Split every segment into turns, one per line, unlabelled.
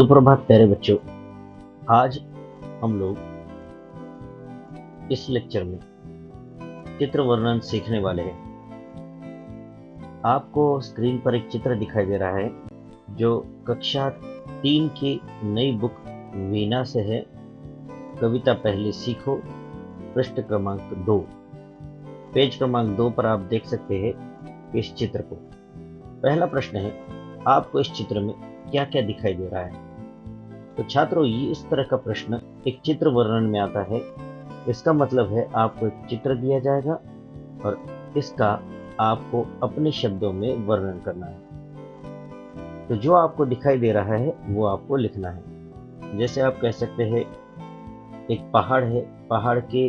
सुप्रभात प्यारे बच्चों। आज हम लोग इस लेक्चर में चित्र वर्णन सीखने वाले हैं। आपको स्क्रीन पर एक चित्र दिखाई दे रहा है जो कक्षा 3 की नई बुक वीणा से है। कविता पहले सीखो, पृष्ठ क्रमांक 2, पेज क्रमांक 2 पर आप देख सकते हैं इस चित्र को। पहला प्रश्न है, आपको इस चित्र में क्या क्या दिखाई दे रहा है? तो छात्रों, ये इस तरह का प्रश्न एक चित्र वर्णन में आता है। इसका मतलब है आपको एक चित्र दिया जाएगा और इसका आपको अपने शब्दों में वर्णन करना है। तो जो आपको दिखाई दे रहा है वो आपको लिखना है। जैसे आप कह सकते हैं एक पहाड़ है, पहाड़ के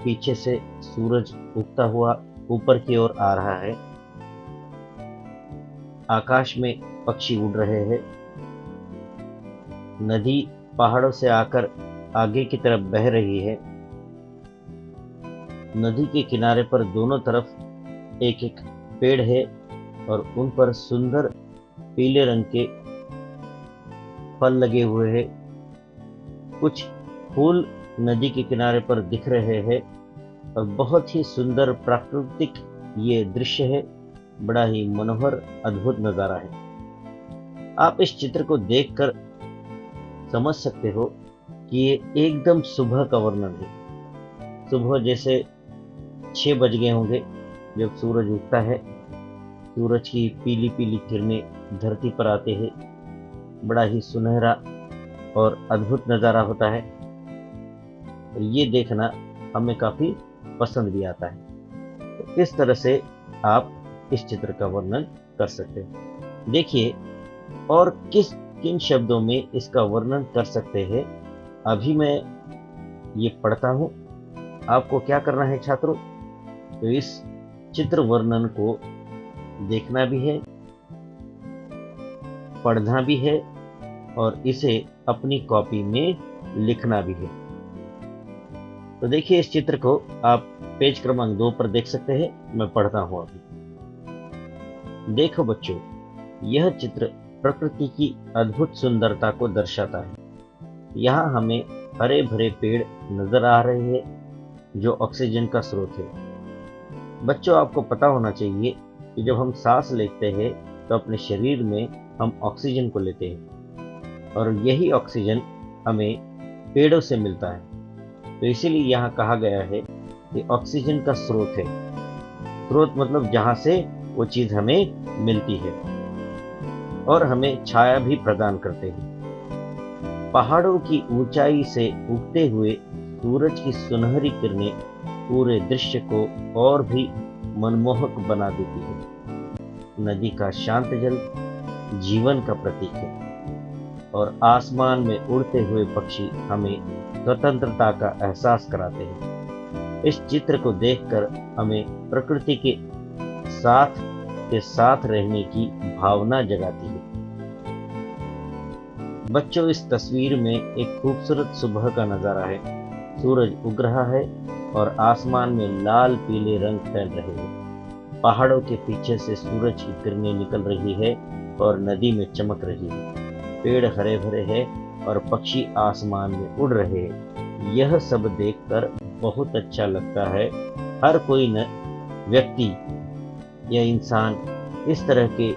पीछे से सूरज उगता हुआ ऊपर की ओर आ रहा है। आकाश में पक्षी उड़ रहे हैं। नदी पहाड़ों से आकर आगे की तरफ बह रही है। नदी के किनारे पर दोनों तरफ एक एक पेड़ है और उन पर सुंदर पीले रंग के फल लगे हुए हैं। कुछ फूल नदी के किनारे पर दिख रहे हैं और बहुत ही सुंदर प्राकृतिक ये दृश्य है। बड़ा ही मनोहर अद्भुत नज़ारा है। आप इस चित्र को देखकर समझ सकते हो कि ये एकदम सुबह का वर्णन है। सुबह जैसे 6 बज गए होंगे जब सूरज उगता है। सूरज की पीली पीली किरणें धरती पर आते हैं। बड़ा ही सुनहरा और अद्भुत नज़ारा होता है और ये देखना हमें काफ़ी पसंद भी आता है। तो इस तरह से आप इस चित्र का वर्णन कर सकते हैं। देखिए और किन शब्दों में इसका वर्णन कर सकते हैं, अभी मैं ये पढ़ता हूँ। आपको क्या करना है छात्रों, तो इस चित्र वर्णन को देखना भी है, पढ़ना भी है और इसे अपनी कॉपी में लिखना भी है। तो देखिए इस चित्र को आप पेज क्रमांक 2 पर देख सकते हैं। मैं पढ़ता हूँ अभी। देखो बच्चों, यह चित्र प्रकृति की अद्भुत सुंदरता को दर्शाता है। यहाँ हमें हरे भरे पेड़ नजर आ रहे हैं जो ऑक्सीजन का स्रोत है। बच्चों, आपको पता होना चाहिए कि जब हम सांस लेते हैं तो अपने शरीर में हम ऑक्सीजन को लेते हैं और यही ऑक्सीजन हमें पेड़ों से मिलता है। तो इसीलिए यहाँ कहा गया है कि ऑक्सीजन का स्रोत है। स्रोत मतलब जहाँ से वो चीज़ हमें मिलती है और हमें छाया भी प्रदान करते हैं। पहाड़ों की ऊंचाई से उगते हुए सूरज की सुनहरी किरणें पूरे दृश्य को और भी मनमोहक बना देती है। नदी का शांत जल जीवन का प्रतीक है और आसमान में उड़ते हुए पक्षी हमें स्वतंत्रता का एहसास कराते हैं। इस चित्र को देखकर हमें प्रकृति के साथ रहने की भावना जगाती है। बच्चों, इस तस्वीर में एक खूबसूरत सुबह का नजारा है। सूरज उग रहा है और आसमान में लाल पीले रंग फैल रहे हैं। पहाड़ों के पीछे से सूरज की किरणें निकल रही है और नदी में चमक रही है। पेड़ हरे भरे हैं और पक्षी आसमान में उड़ रहे हैं। यह सब देखकर बहुत अच्छा लगता है। हर कोई व्यक्ति या इंसान इस तरह के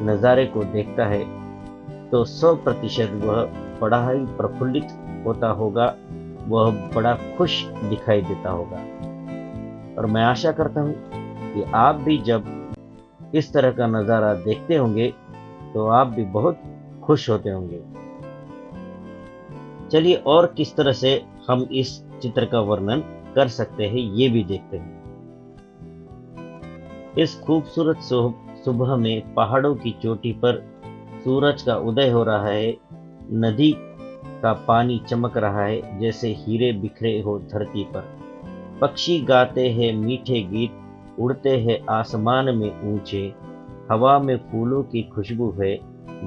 नज़ारे को देखता है तो 100% वह बड़ा ही प्रफुल्लित होता होगा, वह बड़ा खुश दिखाई देता होगा। और मैं आशा करता हूँ कि आप भी जब इस तरह का नज़ारा देखते होंगे तो आप भी बहुत खुश होते होंगे। चलिए और किस तरह से हम इस चित्र का वर्णन कर सकते हैं ये भी देखते हैं। इस खूबसूरत सुबह में पहाड़ों की चोटी पर सूरज का उदय हो रहा है। नदी का पानी चमक रहा है जैसे हीरे बिखरे हो धरती पर। पक्षी गाते हैं मीठे गीत, उड़ते हैं आसमान में ऊंचे। हवा में फूलों की खुशबू है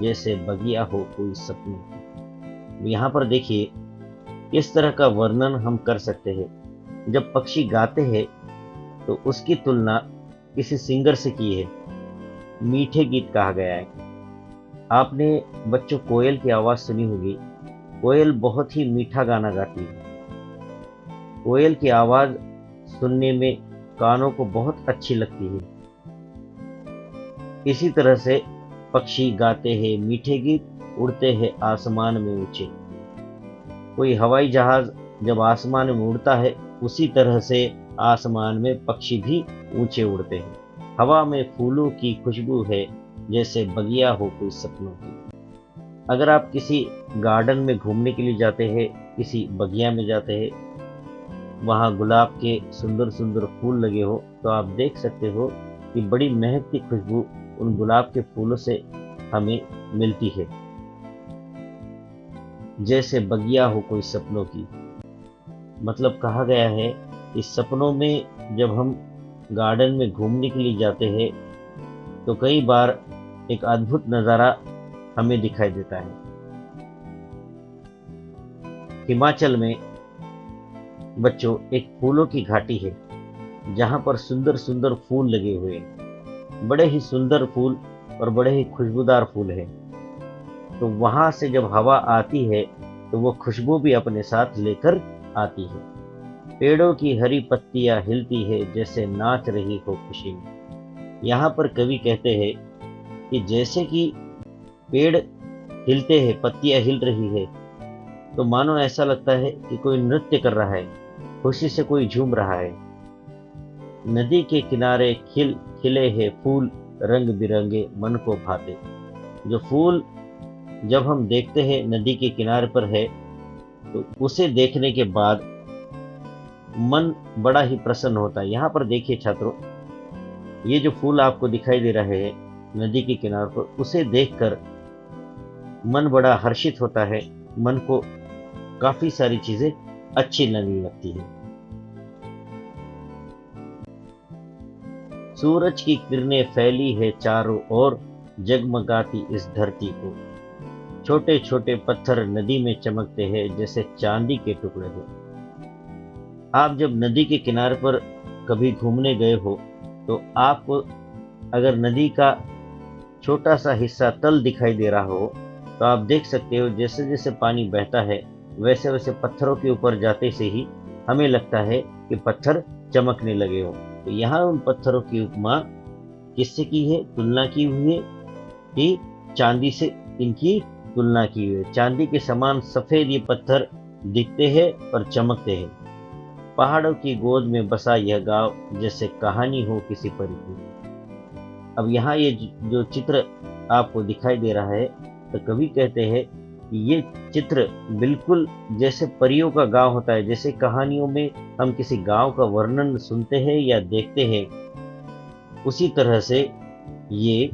जैसे बगिया हो कोई सपनों की। यहाँ पर देखिए इस तरह का वर्णन हम कर सकते हैं। जब पक्षी गाते हैं तो उसकी तुलना किसी सिंगर से की है। मीठे गीत कहा गया है। आपने बच्चों कोयल की आवाज़ सुनी होगी। कोयल बहुत ही मीठा गाना गाती है। कोयल की आवाज़ सुनने में कानों को बहुत अच्छी लगती है। इसी तरह से पक्षी गाते हैं मीठे गीत, उड़ते हैं आसमान में ऊंचे। कोई हवाई जहाज जब आसमान में उड़ता है, उसी तरह से आसमान में पक्षी भी ऊंचे उड़ते हैं। हवा में फूलों की खुशबू है, जैसे बगिया हो कोई सपनों की। अगर आप किसी गार्डन में घूमने के लिए जाते हैं, किसी बगिया में जाते हैं, वहाँ गुलाब के सुंदर सुंदर फूल लगे हो, तो आप देख सकते हो कि बड़ी महकती खुशबू उन गुलाब के फूलों से हमें मिलती है, जैसे बगिया हो कोई सपनों की। मतलब कहा गया है कि सपनों में जब हम गार्डन में घूमने के लिए जाते हैं, तो कई बार एक अद्भुत नज़ारा हमें दिखाई देता है। हिमाचल में बच्चों एक फूलों की घाटी है, जहाँ पर सुंदर सुंदर फूल लगे हुए हैं। बड़े ही सुंदर फूल और बड़े ही खुशबूदार फूल हैं। तो वहाँ से जब हवा आती है, तो वो खुशबू भी अपने साथ लेकर आती है। पेड़ों की हरी पत्तियां हिलती है, जैसे नाच रही हो खुशी में। यहाँ पर कवि कहते हैं कि जैसे कि पेड़ हिलते हैं, पत्तियां हिल रही है, तो मानो ऐसा लगता है कि कोई नृत्य कर रहा है, खुशी से कोई झूम रहा है। नदी के किनारे खिले हैं फूल, रंग बिरंगे मन को भाते। जो फूल जब हम देखते हैं नदी के किनारे पर है, तो उसे देखने के बाद मन बड़ा ही प्रसन्न होता है। यहाँ पर देखिए छात्रों, ये जो फूल आपको दिखाई दे रहे हैं नदी के किनारे पर, उसे देखकर मन बड़ा हर्षित होता है। मन को काफी सारी चीजें अच्छी लगने लगती है। सूरज की किरणें फैली है चारों ओर, जगमगाती इस धरती को। छोटे छोटे पत्थर नदी में चमकते हैं, जैसे चांदी के टुकड़े हो। आप जब नदी के किनारे पर कभी घूमने गए हो, तो आपको अगर नदी का छोटा सा हिस्सा तल दिखाई दे रहा हो, तो आप देख सकते हो जैसे जैसे पानी बहता है, वैसे वैसे पत्थरों के ऊपर जाते से ही हमें लगता है कि पत्थर चमकने लगे हो। तो यहाँ उन पत्थरों की उपमा किससे की है, तुलना की हुई है कि चांदी से इनकी तुलना की हुई है। चांदी के समान सफेद ये पत्थर दिखते हैं और चमकते हैं। पहाड़ों की गोद में बसा यह गांव, जैसे कहानी हो किसी परी की। अब यहाँ ये जो चित्र आपको दिखाई दे रहा है, तो कवि कहते हैं कि ये चित्र बिल्कुल जैसे परियों का गांव होता है, जैसे कहानियों में हम किसी गांव का वर्णन सुनते हैं या देखते हैं, उसी तरह से ये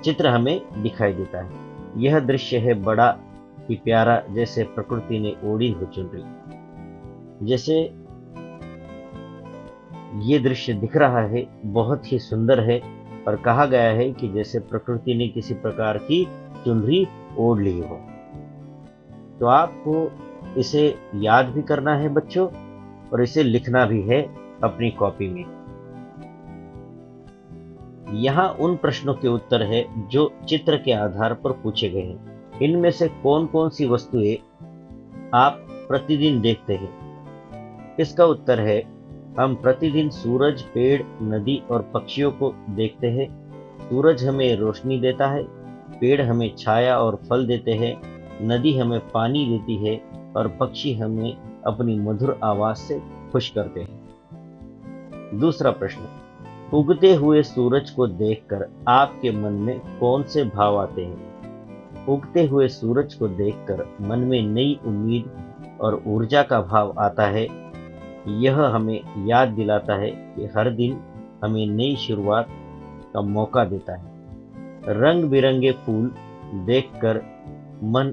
चित्र हमें दिखाई देता है। यह दृश्य है बड़ा ही प्यारा, जैसे प्रकृति ने ओढ़ी हो चुनरी। जैसे ये दृश्य दिख रहा है, बहुत ही सुंदर है, और कहा गया है कि जैसे प्रकृति ने किसी प्रकार की चुनरी ओढ़ ली हो। तो आपको इसे याद भी करना है बच्चों, और इसे लिखना भी है अपनी कॉपी में। यहाँ उन प्रश्नों के उत्तर है जो चित्र के आधार पर पूछे गए हैं। इनमें से कौन कौन सी वस्तुएं आप प्रतिदिन देखते हैं? इसका उत्तर है, हम प्रतिदिन सूरज, पेड़, नदी और पक्षियों को देखते हैं। सूरज हमें रोशनी देता है, पेड़ हमें छाया और फल देते हैं, नदी हमें पानी देती है, और पक्षी हमें अपनी मधुर आवाज से खुश करते हैं। दूसरा प्रश्न, उगते हुए सूरज को देखकर आपके मन में कौन से भाव आते हैं? उगते हुए सूरज को देखकर मन में नई उम्मीद और ऊर्जा का भाव आता है। यह हमें याद दिलाता है कि हर दिन हमें नई शुरुआत का मौका देता है। रंग बिरंगे फूल देखकर मन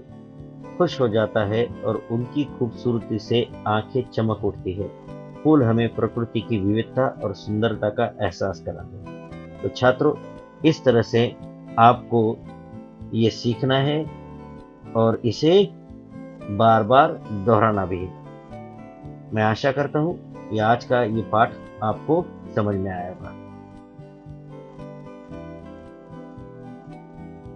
खुश हो जाता है और उनकी खूबसूरती से आंखें चमक उठती है। फूल हमें प्रकृति की विविधता और सुंदरता का एहसास कराते हैं। तो छात्रों, इस तरह से आपको ये सीखना है और इसे बार बार दोहराना भी है। मैं आशा करता हूँ कि आज का ये पाठ आपको समझ में आया होगा।